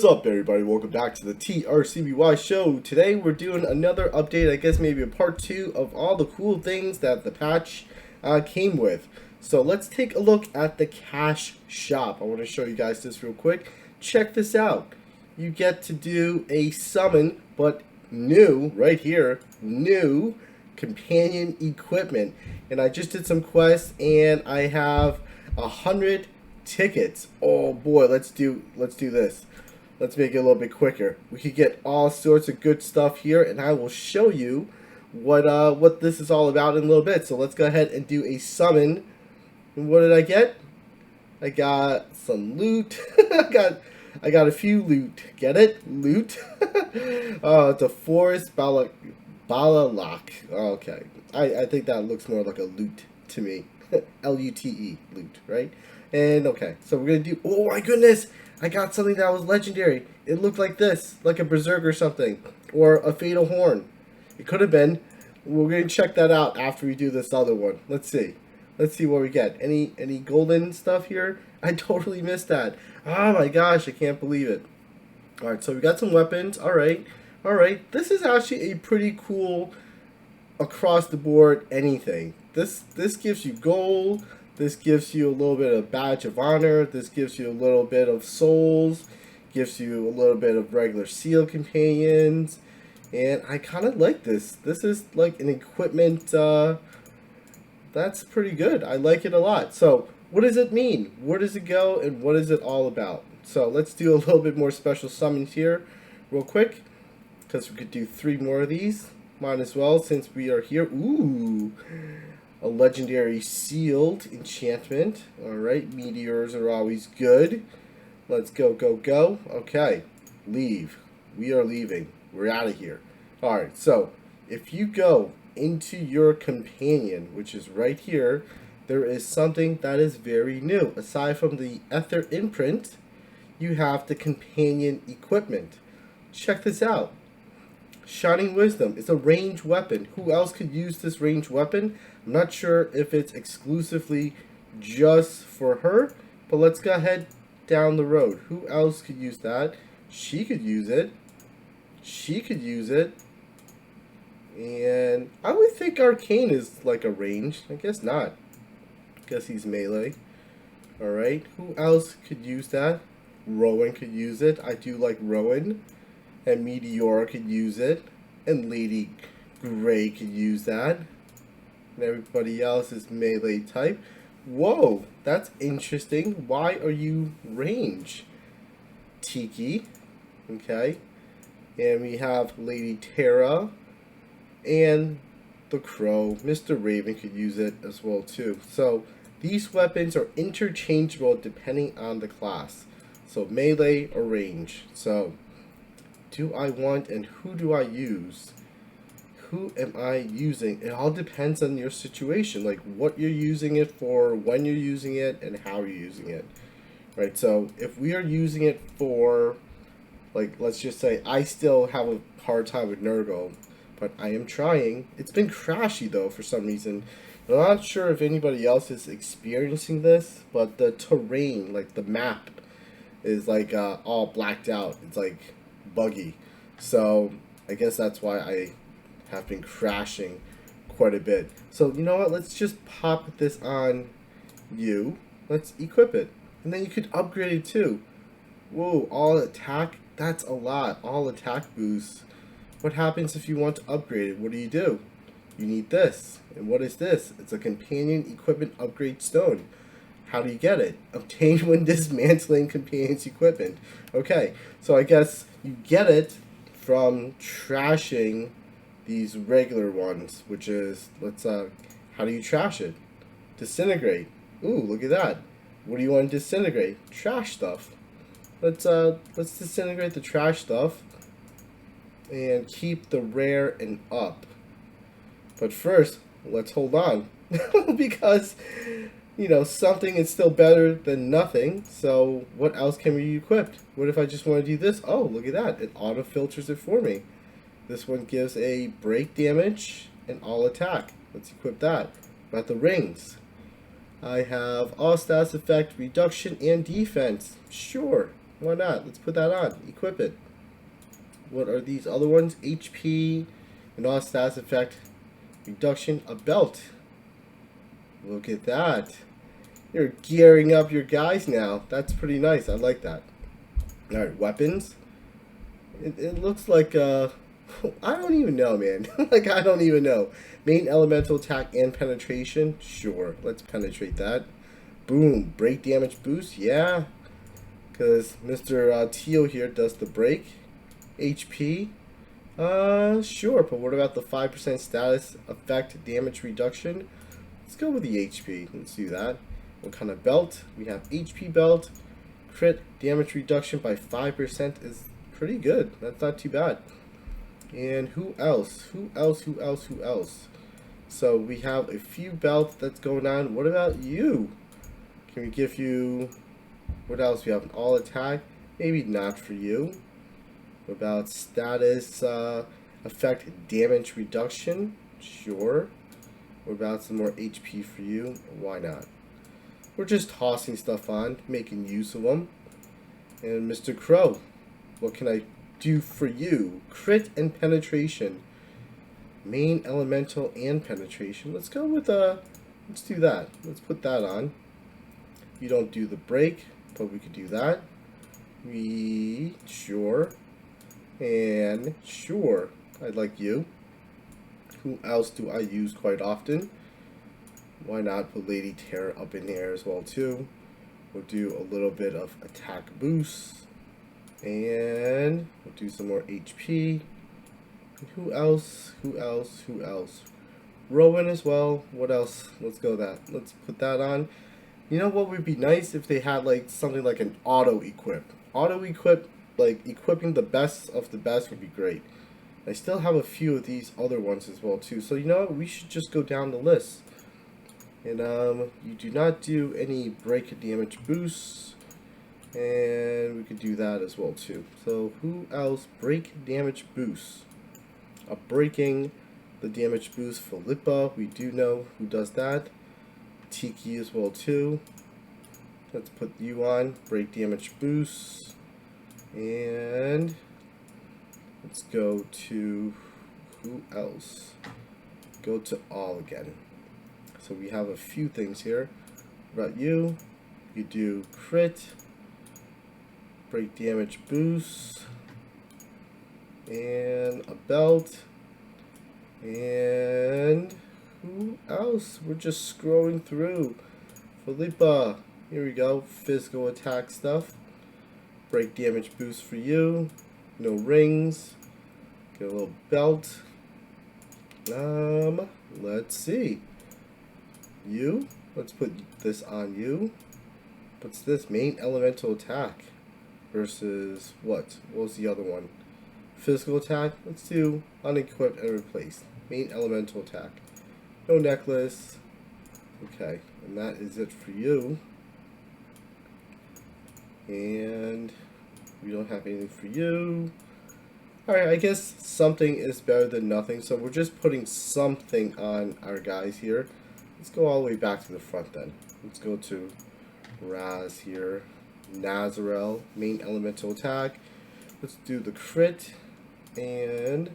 What's up, everybody? Welcome back to the TRCBY show. Today we're doing another update, I guess maybe a part 2 of all the cool things that the patch came with. So let's take a look at the cash shop. I want to show you guys this real quick. Check this out. You get to do a summon, but new, right here, new companion equipment. And I just did some quests and I have 100 tickets. Oh boy, let's do this. Let's make it a little bit quicker. We could get all sorts of good stuff here, and I will show you what this is all about in a little bit. So let's go ahead and do a summon. And what did I get? I got some loot. I got a few loot. Get it? Loot. Oh, it's a forest Balalak. Okay. I think that looks more like a loot to me. L-U-T-E, loot, right? And okay, so we're gonna do. Oh my goodness! I got something that was legendary. It looked like this, like a berserk or something, or a fatal horn. It could have been. We're gonna check that out after we do this other one. Let's see. Let's see what we get. Any golden stuff here? I totally missed that. Oh my gosh, I can't believe it. All right, so we got some weapons. All right. This is actually a pretty cool across the board anything. This gives you gold. This gives you a little bit of badge of honor. This gives you a little bit of souls. Gives you a little bit of regular seal companions. And I kind of like this. This is like an equipment that's pretty good. I like it a lot. So what does it mean? Where does it go? And what is it all about? So let's do a little bit more special summons here real quick. Because we could do 3 more of these. Might as well since we are here. Ooh. A legendary sealed enchantment. Alright, meteors are always good. Let's go. Okay, leave. We are leaving. We're out of here. Alright, so if you go into your companion, which is right here, there is something that is very new. Aside from the Ether imprint, you have the companion equipment. Check this out. Shining Wisdom is a ranged weapon. Who else could use this ranged weapon? I'm not sure if it's exclusively just for her, but let's go ahead down the road. Who else could use that? She could use it. She could use it. And I would think Arcane is like a ranged. I guess not. I guess he's melee. Alright. Who else could use that? Rowan could use it. I do like Rowan. And Meteora could use it. And Lady Grey could use that. And everybody else is melee type. Whoa, that's interesting. Why are you range? Tiki. Okay. And we have Lady Terra. And the Crow. Mr. Raven could use it as well too. So these weapons are interchangeable depending on the class. So melee or range. So do I want and who do I use? Who am I using? It all depends on your situation, like what you're using it for, when you're using it, and how you're using it. Right, so if we are using it for, like, let's just say I still have a hard time with Nurgle, but I am trying. It's been crashy though for some reason. I'm not sure if anybody else is experiencing this, but the terrain, like the map, is like all blacked out. It's like buggy. So I guess that's why I have been crashing quite a bit. So you know what, let's just pop this on you. Let's equip it. And then you could upgrade it too. Whoa, all attack? That's a lot. All attack boosts. What happens if you want to upgrade it? What do? You need this. And what is this? It's a companion equipment upgrade stone. How do you get it? Obtain when dismantling companion's equipment. Okay, so I guess you get it from trashing these regular ones, which is, let's, how do you trash it? Disintegrate. Ooh, look at that. What do you want to disintegrate? Trash stuff. Let's disintegrate the trash stuff and keep the rare and up. But first, let's hold on. Because you know, something is still better than nothing. So what else can we equip? What if I just want to do this? Oh, look at that. It auto filters it for me. This one gives a break damage and all attack. Let's equip that. About the rings. I have all stats effect, reduction, and defense. Sure. Why not? Let's put that on. Equip it. What are these other ones? HP and all status effect reduction. A belt. Look at that. You're gearing up your guys now. That's pretty nice. I like that. Alright, weapons. It looks like, I don't even know, man. Like, I don't even know. Main elemental attack and penetration? Sure, let's penetrate that. Boom, break damage boost? Yeah. Because Mr. Teal here does the break. HP? Sure, but what about the 5% status effect damage reduction? Let's go with the HP. Let's do that. What kind of belt? We have HP belt. Crit damage reduction by 5% is pretty good. That's not too bad. And who else? Who else? Who else? Who else? So we have a few belts that's going on. What about you? Can we give you... What else? We have an all attack. Maybe not for you. What about status effect damage reduction? Sure. What about some more HP for you? Why not? We're just tossing stuff on, making use of them. And Mr. Crow, what can I do for you? Crit and penetration. Main elemental and penetration. Let's go with let's do that. Let's put that on. You don't do the break, but we could do that. Sure. And sure. I like you. Who else do I use quite often? Why not put Lady Terror up in there as well too? We'll do a little bit of attack boost. And we'll do some more HP. Who else? Who else? Who else? Rowan as well. What else? Let's go that. Let's put that on. You know what would be nice if they had like something like an auto equip. Auto equip, like equipping the best of the best would be great. I still have a few of these other ones as well too. So you know what? We should just go down the list. And you do not do any break damage boosts. And we could do that as well too. So who else? Break damage boosts. Breaking the damage boost. Philippa, we do know who does that. Tiki as well too. Let's put you on. Break damage boosts. And let's go to who else? Go to all again. So we have a few things here. What about you? You do crit, break damage boost, and a belt. And who else? We're just scrolling through. Philippa, here we go. Physical attack stuff. Break damage boost for you. No rings. Get a little belt. Let's see. You? Let's put this on you. What's this? Main elemental attack. Versus what? What was the other one? Physical attack? Let's do unequip and replace. Main elemental attack. No necklace. Okay. And that is it for you. And we don't have anything for you. Alright, I guess something is better than nothing. So we're just putting something on our guys here. Let's go all the way back to the front then. Let's go to Raz here. Nazarel, main elemental attack. Let's do the crit and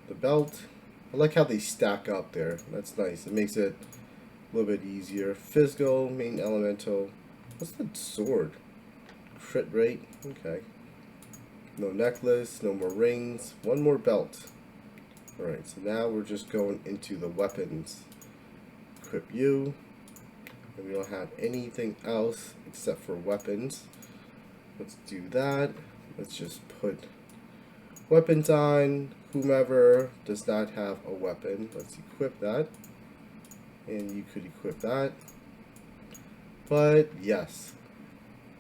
the belt. I like how they stack up there. That's nice. It makes it a little bit easier. Physical, main elemental. What's the sword? Crit rate. Okay. No necklace, no more rings. One more belt. Alright, so now we're just going into the weapons. Equip you. And we don't have anything else except for weapons. Let's do that. Let's just put weapons on. Whomever does not have a weapon, let's equip that. And you could equip that. But yes,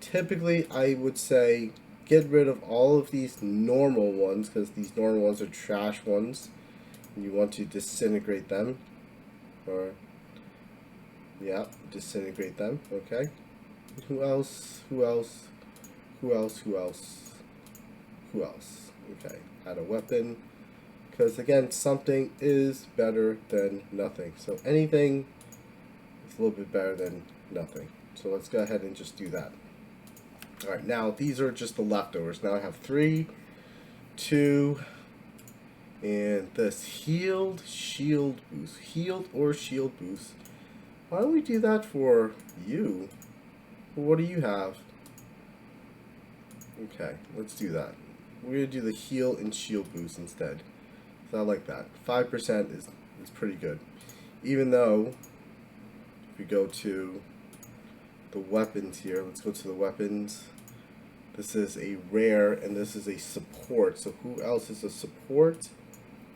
typically I would say get rid of all of these normal ones, because these normal ones are trash ones. And you want to disintegrate them. Or yeah, disintegrate them. Okay. Who else? Who else? Who else? Who else? Who else? Okay. Add a weapon. Because again, something is better than nothing. So anything is a little bit better than nothing. So let's go ahead and just do that. Alright, now these are just the leftovers. Now I have 3, 2, and this healed shield boost. Healed or shield boost. Why don't we do that for you? What do you have? Okay, let's do that. We're going to do the heal and shield boost instead. So I like that. 5% is pretty good. Even though, if we go to the weapons here, let's go to the weapons. This is a rare and this is a support. So who else is a support?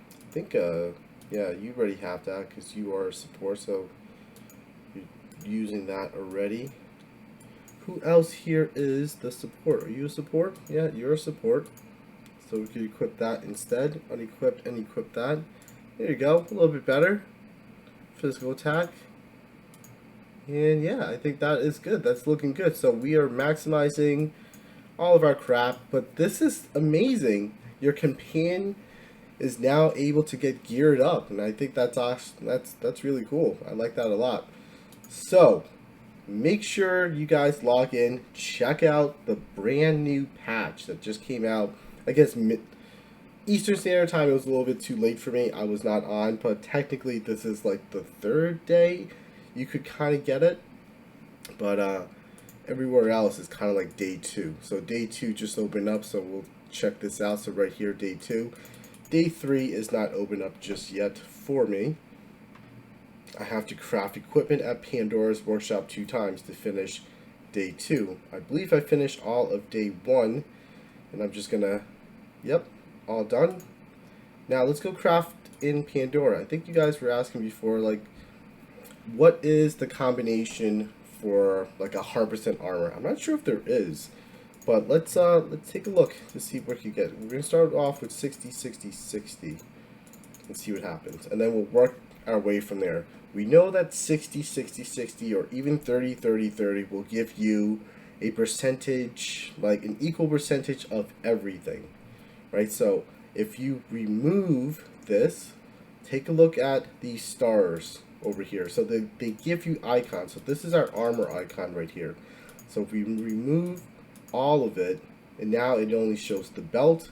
I think, yeah, you already have that because you are a support. So you're using that already. Who else here is the support? Are you a support? Yeah, you're a support. So we could equip that instead. Unequip and equip that. There you go. A little bit better. Physical attack. And yeah, I think that is good. That's looking good. So we are maximizing all of our crap. But this is amazing. Your companion is now able to get geared up. And I think that's awesome. That's really cool. I like that a lot. So make sure you guys log in, check out the brand new patch that just came out. I guess Eastern Standard Time. It was a little bit too late for me. I was not on, but technically this is like the 3rd day you could kind of get it. But everywhere else is kind of like day 2. So day 2 just opened up, so we'll check this out. So right here, day 2. Day 3 is not open up just yet for me. I have to craft equipment at Pandora's Workshop 2 times to finish day 2. I believe I finished all of day 1, and I'm just gonna, yep, all done. Now let's go craft in Pandora. I think you guys were asking before, like, what is the combination for like 100% armor? I'm not sure if there is, but let's take a look to see what you get. We're gonna start off with 60, 60, 60, and see what happens, and then we'll work our way from there. We know that 60, 60, 60, or even 30, 30, 30 will give you a percentage, like an equal percentage of everything, right? So if you remove this, take a look at these stars over here. So they give you icons. So this is our armor icon right here. So if we remove all of it, and now it only shows the belt,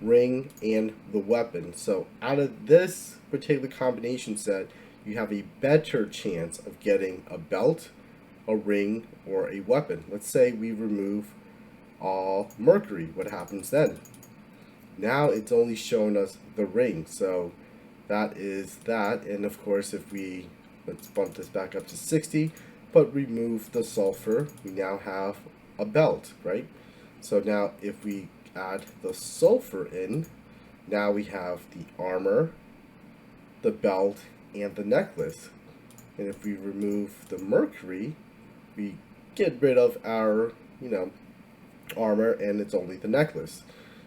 ring, and the weapon. So out of this particular combination set, you have a better chance of getting a belt, a ring, or a weapon. Let's say we remove all Mercury. What happens then? Now it's only showing us the ring. So that is that. And of course, if we, let's bump this back up to 60, but remove the sulfur, we now have a belt, right? So now if we add the sulfur in, now we have the armor, the belt, and the necklace. And if we remove the mercury, we get rid of our, armor, and it's only the necklace.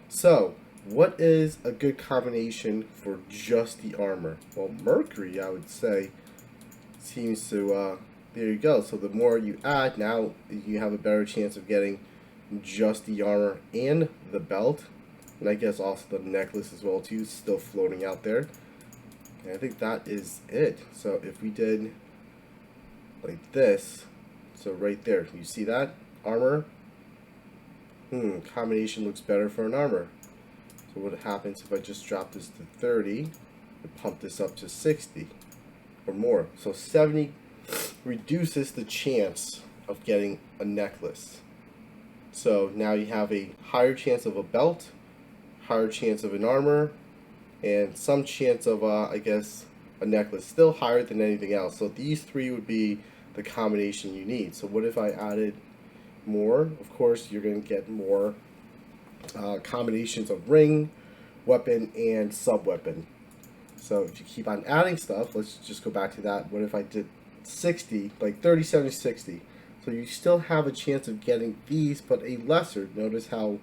So what is a good combination for just the armor? Well, mercury, I would say, seems to, there you go. So the more you add, now you have a better chance of getting just the armor and the belt, and I guess also the necklace as well too, still floating out there. And I think that is it. So if we did like this, so right there, you see that armor? Combination looks better for an armor. So what happens if I just drop this to 30 and pump this up to 60 or more? So 70 reduces the chance of getting a necklace. So now you have a higher chance of a belt, higher chance of an armor, and some chance of, I guess, a necklace. Still higher than anything else. So these three would be the combination you need. So what if I added more? Of course, you're going to get more combinations of ring, weapon, and sub-weapon. So if you keep on adding stuff, let's just go back to that. What if I did 60, like 30, 70, 60? So you still have a chance of getting these, but a lesser. Notice how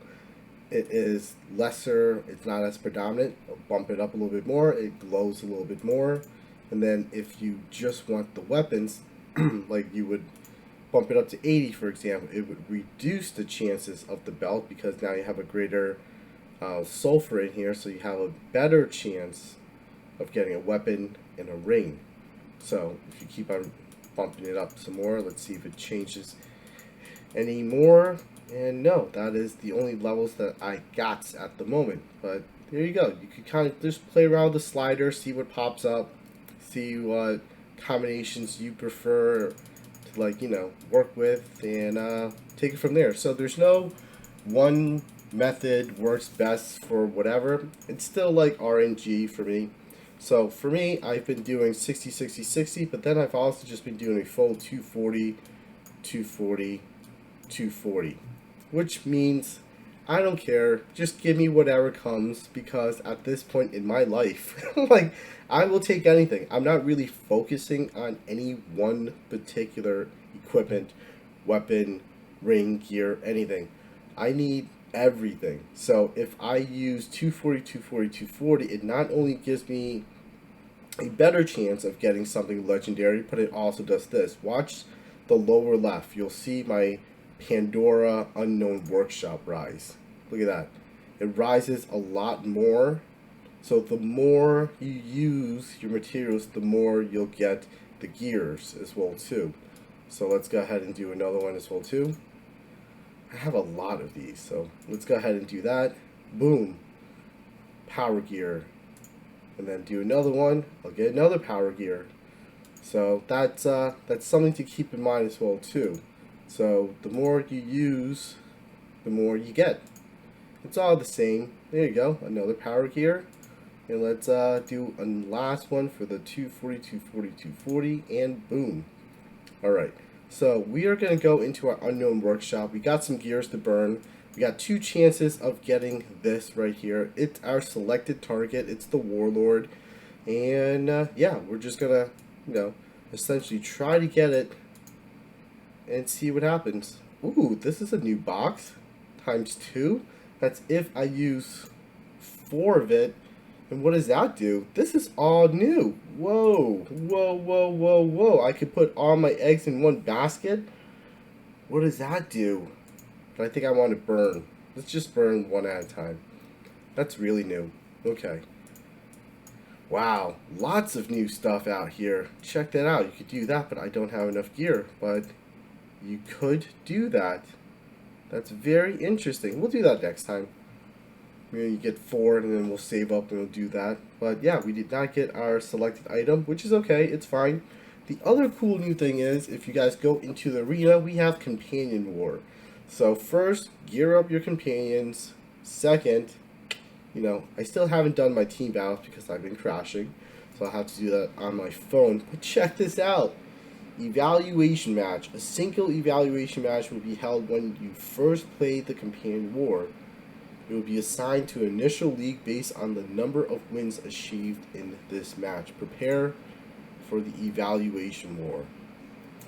it is lesser, it's not as predominant. I'll bump it up a little bit more, it glows a little bit more. And then if you just want the weapons, like you would bump it up to 80, for example, it would reduce the chances of the belt because now you have a greater sulfur in here, so you have a better chance of getting a weapon and a ring. So if you keep on bumping it up some more, let's see if it changes any more. And no, that is the only levels that I got at the moment. But there you go. You could kind of just play around with the slider, see what pops up, see what combinations you prefer to, like, work with, and take it from there. So there's no one method works best for whatever. It's still like RNG for me. So for me, I've been doing 60, 60, 60, but then I've also just been doing a full 240, 240, 240, which means I don't care. Just give me whatever comes, because at this point in my life, like, I will take anything. I'm not really focusing on any one particular equipment, weapon, ring, gear, anything. I need everything. So if I use 240, 240, 240, it not only gives me a better chance of getting something legendary, but it also does this. Watch the lower left. You'll see my Pandora Unknown Workshop rise. Look at that. It rises a lot more. So the more you use your materials, the more you'll get the gears as well too. So let's go ahead and do another one as well too. I have a lot of these, so let's go ahead and do that. Boom. Power gear. And then do another one. I'll get another power gear. So that's something to keep in mind as well too. So the more you use, the more you get. It's all the same. There you go. Another power gear. And let's do a last one for the 240, 240, 240, and boom. Alright. So we are going to go into our Unknown Workshop. We got some gears to burn. We got 2 chances of getting this right here. It's our selected target. It's the Warlord. And yeah, we're just going to, essentially try to get it and see what happens. Ooh, this is a new box. ×2. That's if I use 4 of it. And what does that do? This is all new. Whoa, whoa, whoa, whoa, whoa. I could put all my eggs in one basket? What does that do? But I think I want to burn. Let's just burn one at a time. That's really new. Okay. Wow, lots of new stuff out here. Check that out. You could do that, but I don't have enough gear. But you could do that. That's very interesting. We'll do that next time. Maybe you get 4 and then we'll save up and we'll do that. But yeah, we did not get our selected item, which is okay. It's fine. The other cool new thing is, if you guys go into the arena, we have Companion War. So first, gear up your companions. Second, I still haven't done my team battles because I've been crashing. So I'll have to do that on my phone. But check this out. Evaluation match. A single evaluation match will be held when you first play the Companion War. It will be assigned to an initial league based on the number of wins achieved in this match. Prepare for the evaluation war.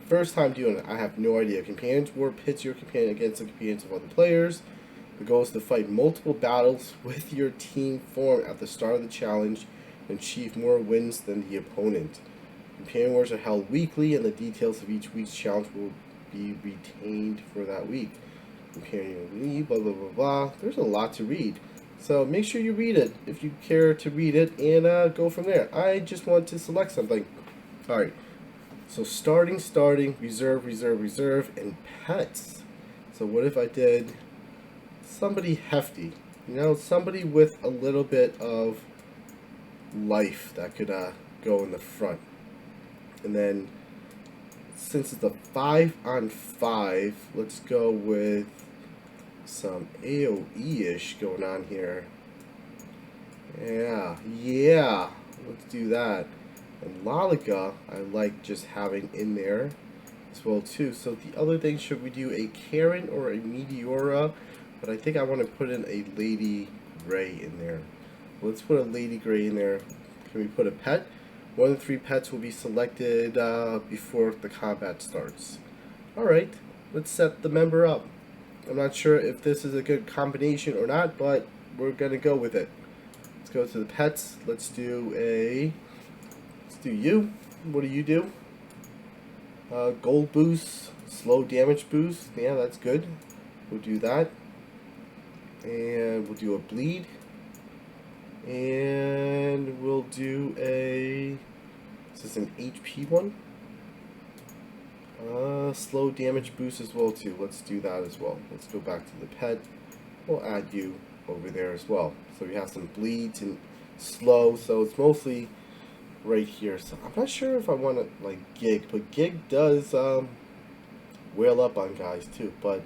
First time doing it, I have no idea. Companions War pits your companion against the companions of other players. The goal is to fight multiple battles with your team form at the start of the challenge and achieve more wins than the opponent. Companion Wars are held weekly, and the details of each week's challenge will be retained for that week. Companion blah blah blah blah. There's a lot to read, so make sure you read it if you care to read it, and go from there. I just want to select something. All right, so starting, reserve, and pets. So what if I did somebody hefty? Somebody with a little bit of life that could go in the front, and then since it's a 5-on-5, let's go with some AoE-ish going on here. Yeah, let's do that. And Lalika, I like just having in there as well too. So the other thing, should we do a Karen or a Meteora? But I think I want to put in a Lady Grey in there. Let's put a Lady Grey in there. Can we put a pet? One of the 3 pets will be selected before the combat starts. Alright, let's set the member up. I'm not sure if this is a good combination or not, but we're going to go with it. Let's go to the pets. Let's do you. What do you do? Gold boost, slow damage boost. Yeah, that's good. We'll do that. And we'll do a bleed. And we'll do a... Is this an HP one? Slow damage boost as well too. Let's do that as well. Let's go back to the pet. We'll add you over there as well. So we have some bleeds and slow. So it's mostly right here. So I'm not sure if I want to like Gig, but Gig does whale up on guys too. But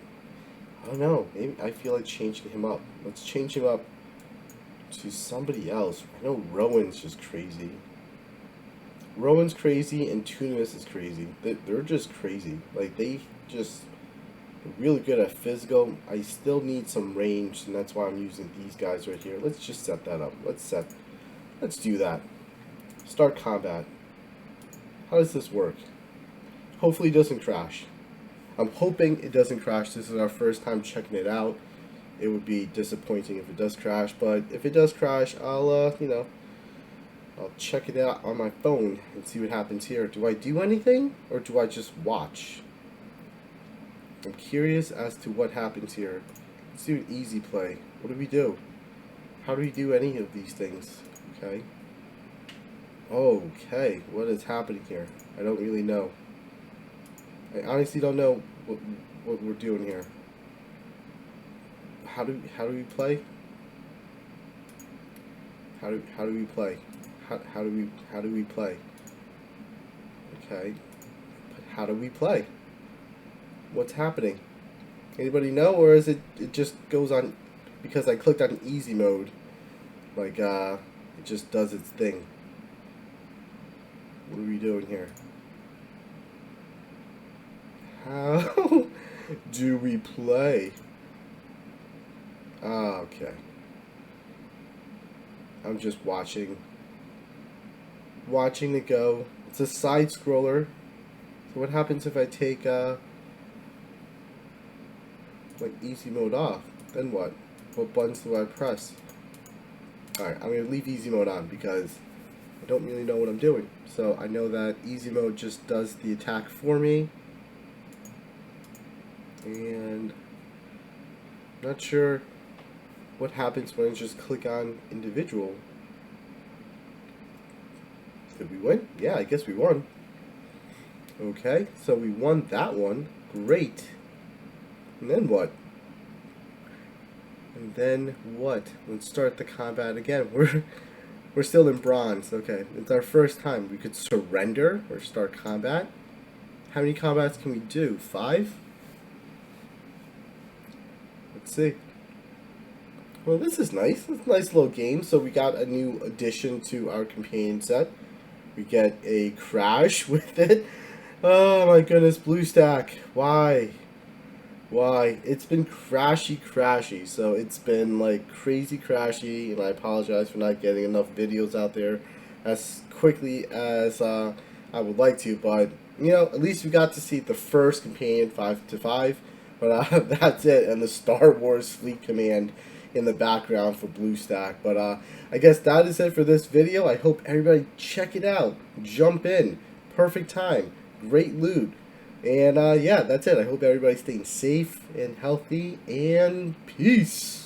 I don't know. Maybe I feel like changing him up. Let's change him up to somebody else. I know Rowan's just crazy. Rowan's crazy and Tunamis is crazy. They're just crazy. Like they're really good at physical. I still need some range, and that's why I'm using these guys right here. Let's just set that up. Let's do that. Start combat. How does this work? Hopefully it doesn't crash. I'm hoping it doesn't crash. This is our first time checking it out. It would be disappointing if it does crash, but if it does crash, I'll I'll check it out on my phone and see what happens here. Do I do anything, or do I just watch? I'm curious as to what happens here. Let's do an easy play. What do we do? How do we do any of these things? Okay. Okay, what is happening here? I don't really know. I honestly don't know what we're doing here. How do we play? How do we play? How do we play? Okay. But how do we play? What's happening? Anybody know, or is it just goes on because I clicked on easy mode? Like it just does its thing. What are we doing here? How do we play? Ah, okay. I'm just watching it go. It's a side scroller. So what happens if I take like easy mode off? Then what? What buttons do I press? Alright, I'm gonna leave easy mode on because I don't really know what I'm doing. So I know that easy mode just does the attack for me. And not sure what happens when I just click on individual. Did we win? Yeah, I guess we won. Okay, so we won that one. Great. And then what? And then what? Let's start the combat again. We're still in bronze. Okay, it's our first time. We could surrender or start combat. How many combats can we do? 5? Let's see. Well, this is nice. It's a nice little game. So we got a new addition to our companion set. We get a crash with it. Oh my goodness, BlueStack. Why? Why? It's been crashy. So it's been like crazy crashy, and I apologize for not getting enough videos out there as quickly as I would like to. But you know, at least we got to see the first companion 5-5. But that's it, and the Star Wars Fleet Command in the background for BlueStack. But I guess that is it for this video. I hope everybody check it out. Jump in. Perfect time. Great loot. And yeah, that's it. I hope everybody's staying safe and healthy, and peace.